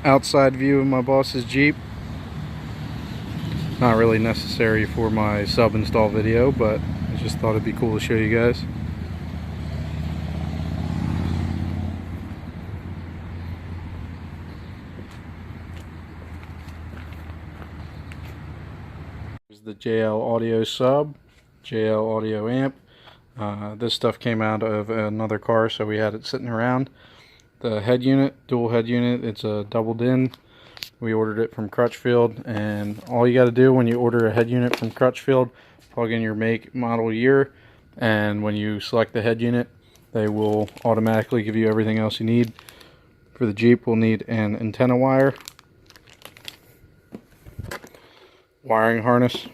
outside view of my boss's Jeep. Not really necessary for my sub install video, but I just thought it'd be cool to show you guys. Here's the JL audio sub, JL audio amp. This stuff came out of another car, so we had it sitting around. The head unit, dual head unit, it's a double DIN. We ordered it from Crutchfield, and all you got to do when you order a head unit from Crutchfield, plug in your make, model, year, and when you select the head unit, they will automatically give you everything else you need. For the Jeep, we'll need an antenna wire, wiring harness.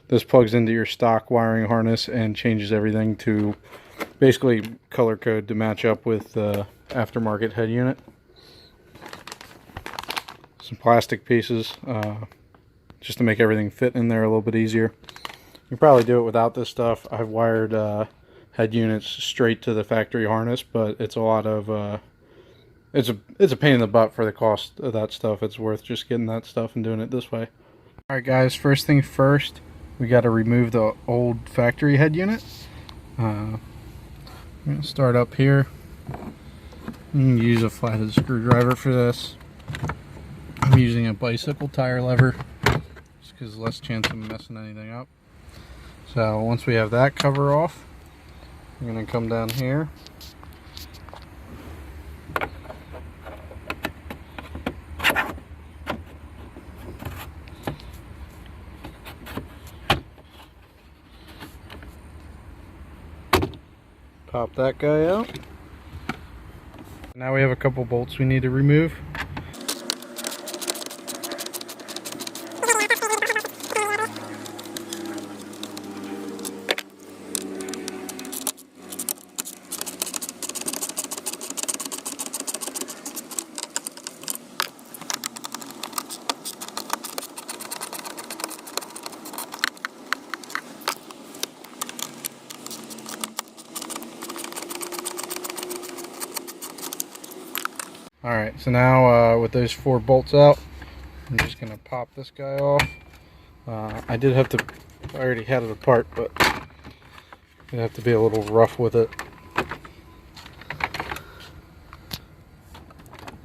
This plugs into your stock wiring harness and changes everything to basically color code to match up with the aftermarket head unit. Some plastic pieces just to make everything fit in there a little bit easier. You can probably do it without this stuff. I've wired head units straight to the factory harness, but it's a lot of it's a pain in the butt for the cost of that stuff. It's worth just getting that stuff and doing it this way. Alright guys, first thing first, we got to remove the old factory head unit. I'm going to start up here. You can use a flathead screwdriver for this. I'm using a bicycle tire lever just because less chance of messing anything up. So once we have that cover off, I'm going to come down here. Pop that guy out. Now we have a couple bolts we need to remove. Alright, so now with those 4 bolts out, I'm just going to pop this guy off. I already had it apart, but you have to be a little rough with it.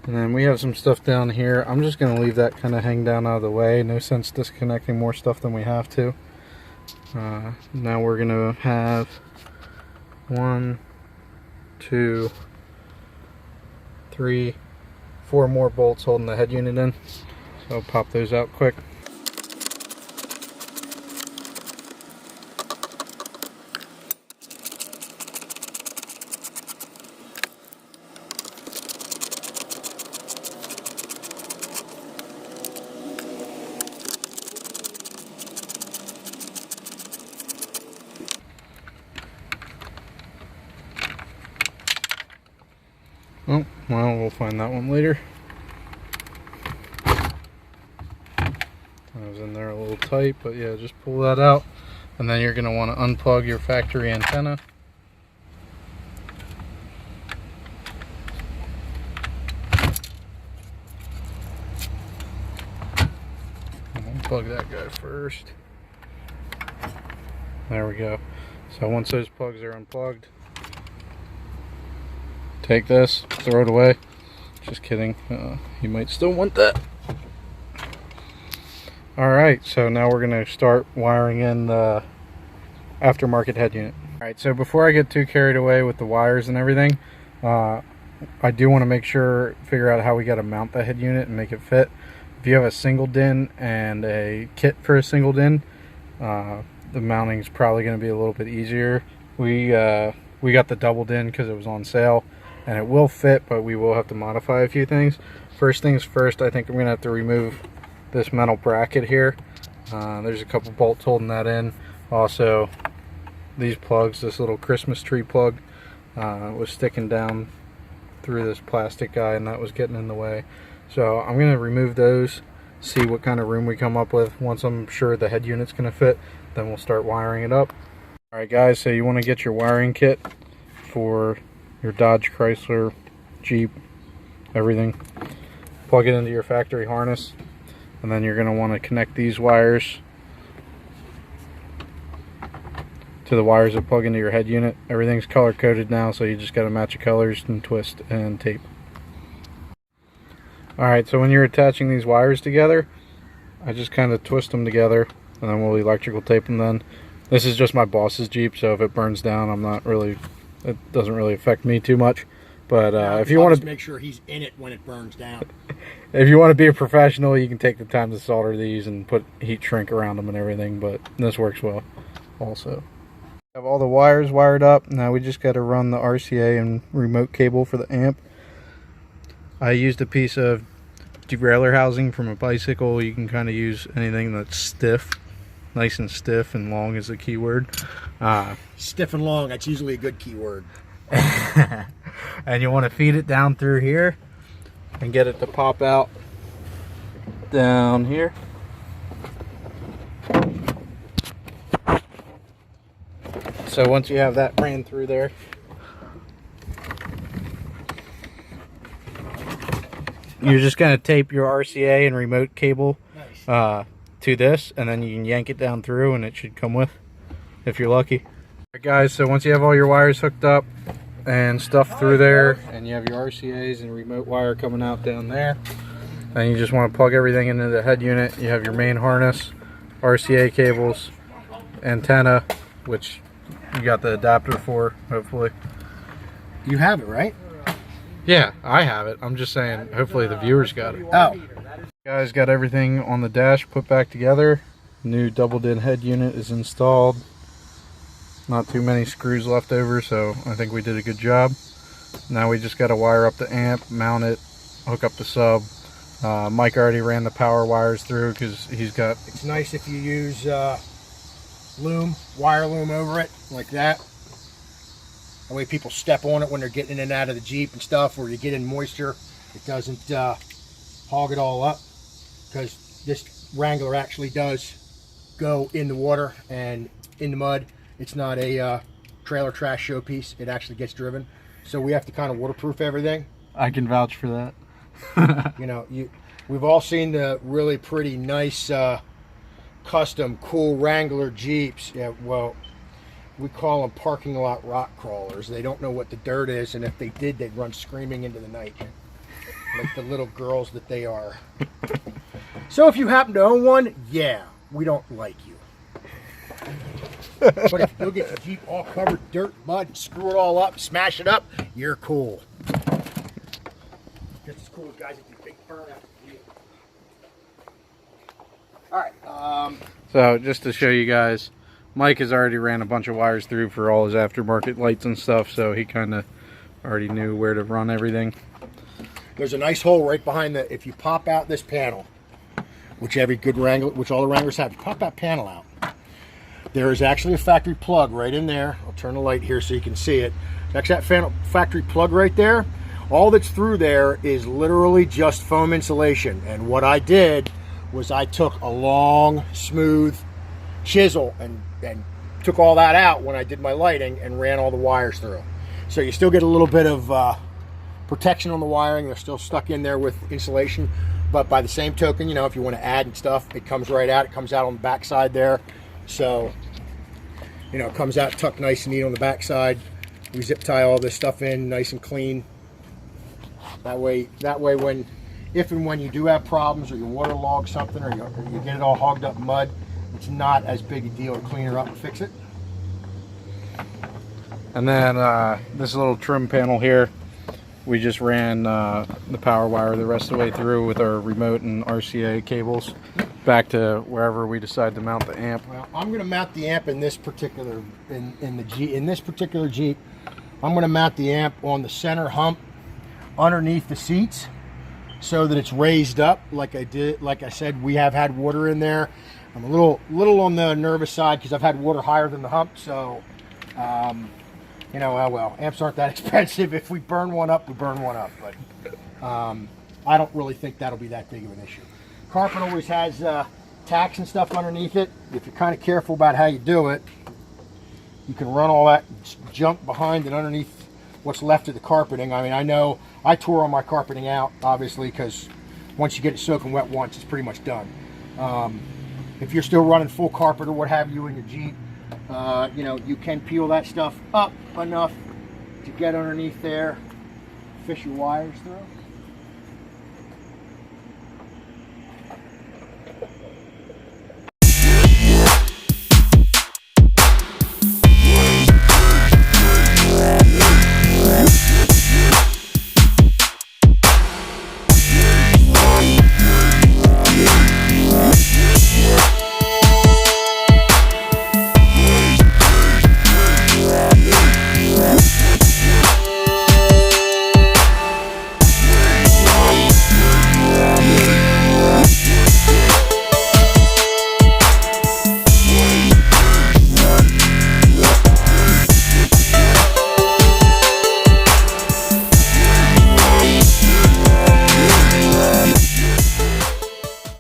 And then we have some stuff down here. I'm just going to leave that kind of hang down out of the way. No sense disconnecting more stuff than we have to. Now we're going to have 1, 2, 3, 4 more bolts holding the head unit in. So I'll pop those out quick. Oh, well, we'll find that one later. I was in there a little tight, but yeah, just pull that out. And then you're going to want to unplug your factory antenna. Unplug that guy first. There we go. So once those plugs are unplugged, take this, throw it away. Just kidding. You might still want that. Alright, so now we're going to start wiring in the aftermarket head unit. Alright, so before I get too carried away with the wires and everything, I do want to figure out how we got to mount the head unit and make it fit. If you have a single DIN and a kit for a single DIN, the mounting is probably going to be a little bit easier. We got the double DIN because it was on sale, and it will fit, but we will have to modify a few things. First things first, I think I'm going to have to remove this metal bracket here. There's a couple bolts holding that in. Also, these plugs, this little Christmas tree plug was sticking down through this plastic guy, and that was getting in the way. So I'm going to remove those, see what kind of room we come up with. Once I'm sure the head unit's going to fit, then we'll start wiring it up. Alright guys, so you want to get your wiring kit for your Dodge, Chrysler, Jeep, everything. plug it into your factory harness, and then you're going to want to connect these wires to the wires that plug into your head unit. Everything's color coded now, so you just got to match the colors and twist and tape. Alright, so when you're attaching these wires together, I just kind of twist them together, and then we'll electrical tape them then. This is just my boss's Jeep, so if it burns down, it doesn't really affect me too much. But if you want to make sure he's in it when it burns down. If you want to be a professional, you can take the time to solder these and put heat shrink around them and everything, but this works well also. Have all the wires wired up. Now we just got to run the RCA and remote cable for the amp. I used a piece of derailleur housing from a bicycle. You can kind of use anything that's stiff. Nice and stiff, and long is the key word. Stiff and long, that's usually a good keyword. And you want to feed it down through here and get it to pop out down here. So once you have that ran through there, you're just going to tape your RCA and remote cable to this, and then you can yank it down through and it should come with, if you're lucky. Alright guys, so once you have all your wires hooked up and stuff through there, and you have your RCAs and remote wire coming out down there, then you just want to plug everything into the head unit. You have your main harness, RCA cables, antenna, which you got the adapter for, hopefully. You have it, right? Yeah, I have it. I'm just saying, hopefully the viewers got it. Oh. Guys, got everything on the dash put back together. New double din head unit is installed. Not too many screws left over, so I think we did a good job. Now we just got to wire up the amp, mount it, hook up the sub. Mike already ran the power wires through because he's got... It's nice if you use loom, wire loom over it, like that. That way people step on it when they're getting in and out of the Jeep and stuff, or you get in moisture. It doesn't hog it all up, because this Wrangler actually does go in the water and in the mud. It's not a trailer trash showpiece. It actually gets driven. So we have to kind of waterproof everything. I can vouch for that. You know, we've all seen the really pretty nice custom cool Wrangler Jeeps. Yeah, well, we call them parking lot rock crawlers. They don't know what the dirt is, and if they did, they'd run screaming into the night, like the little girls that they are. So if you happen to own one, yeah, we don't like you. But if you'll get the Jeep all covered dirt, mud, screw it all up, smash it up, you're cool. Just as cool as guys that do big burnout. Alright, so just to show you guys, Mike has already ran a bunch of wires through for all his aftermarket lights and stuff, so he kind of already knew where to run everything. There's a nice hole right behind the, if you pop out this panel, which every good Wrangler, which all the Wranglers have, you pop that panel out. There is actually a factory plug right in there. I'll turn the light here so you can see it. That's that factory plug right there. All that's through there is literally just foam insulation. And what I did was I took a long, smooth chisel and took all that out when I did my lighting and ran all the wires through. So you still get a little bit of protection on the wiring. They're still stuck in there with insulation. But by the same token, you know, if you want to add and stuff, it comes right out. It comes out on the back side there. So, you know, it comes out tucked nice and neat on the back side. We zip tie all this stuff in nice and clean. That way when, if and when you do have problems, or you waterlog something, or you get it all hogged up in mud, it's not as big a deal to clean her up and fix it. And then this little trim panel here, we just ran the power wire the rest of the way through with our remote and RCA cables back to wherever we decide to mount the amp. Well, I'm going to mount the amp in this particular in this particular Jeep. I'm going to mount the amp on the center hump underneath the seats, so that it's raised up. Like I said, we have had water in there. I'm a little on the nervous side because I've had water higher than the hump. So, you know, well, amps aren't that expensive. If we burn one up, we burn one up. But I don't really think that'll be that big of an issue. Carpet always has tacks and stuff underneath it. If you're kind of careful about how you do it, you can run all that junk behind and underneath what's left of the carpeting. I mean, I know I tore all my carpeting out, obviously, because once you get it soaking wet once, it's pretty much done. If you're still running full carpet or what have you in your Jeep, you know, you can peel that stuff up enough to get underneath there, fish your wires through.